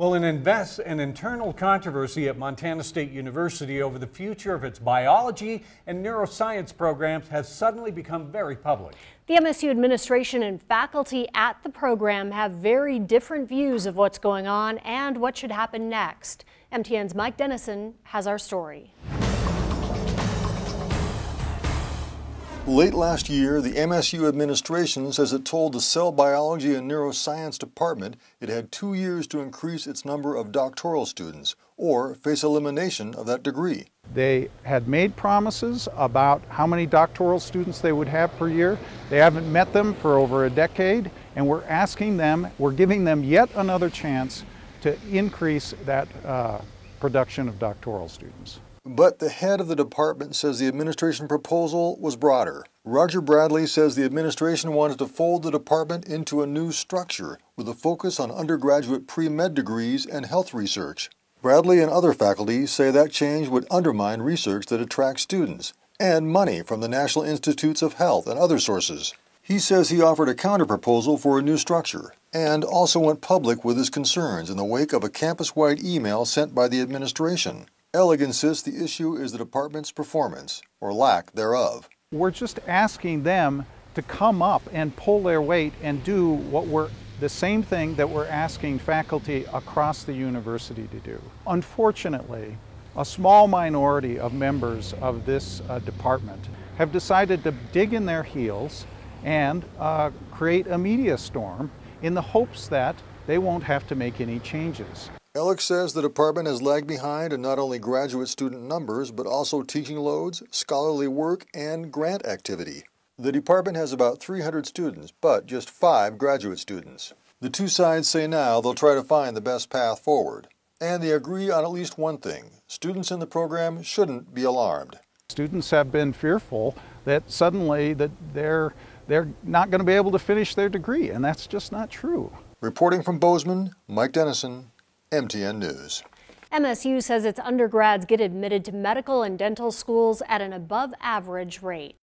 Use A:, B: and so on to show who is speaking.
A: Well, an internal controversy at Montana State University over the future of its biology and neuroscience programs has suddenly become very public.
B: The MSU administration and faculty at the program have very different views of what's going on and what should happen next. MTN's Mike Dennison has our story.
C: Late last year, the MSU administration says it told the Cell Biology and Neuroscience Department it had 2 years to increase its number of doctoral students or face elimination of that degree.
D: They had made promises about how many doctoral students they would have per year. They haven't met them for over a decade, and we're giving them yet another chance to increase that production of doctoral students.
C: But the head of the department says the administration proposal was broader. Roger Bradley says the administration wanted to fold the department into a new structure with a focus on undergraduate pre-med degrees and health research. Bradley and other faculty say that change would undermine research that attracts students and money from the National Institutes of Health and other sources. He says he offered a counterproposal for a new structure and also went public with his concerns in the wake of a campus-wide email sent by the administration. Ellig insists the issue is the department's performance, or lack thereof.
D: We're just asking them to come up and pull their weight and do the same thing that we're asking faculty across the university to do. Unfortunately, a small minority of members of this department have decided to dig in their heels and create a media storm in the hopes that they won't have to make any changes.
C: Ellig says the department has lagged behind in not only graduate student numbers, but also teaching loads, scholarly work, and grant activity. The department has about 300 students, but just 5 graduate students. The two sides say now they'll try to find the best path forward. And they agree on at least one thing: students in the program shouldn't be alarmed.
D: Students have been fearful that suddenly they're not going to be able to finish their degree, and that's just not true.
C: Reporting from Bozeman, Mike Dennison, MTN News.
B: MSU says its undergrads get admitted to medical and dental schools at an above-average rate.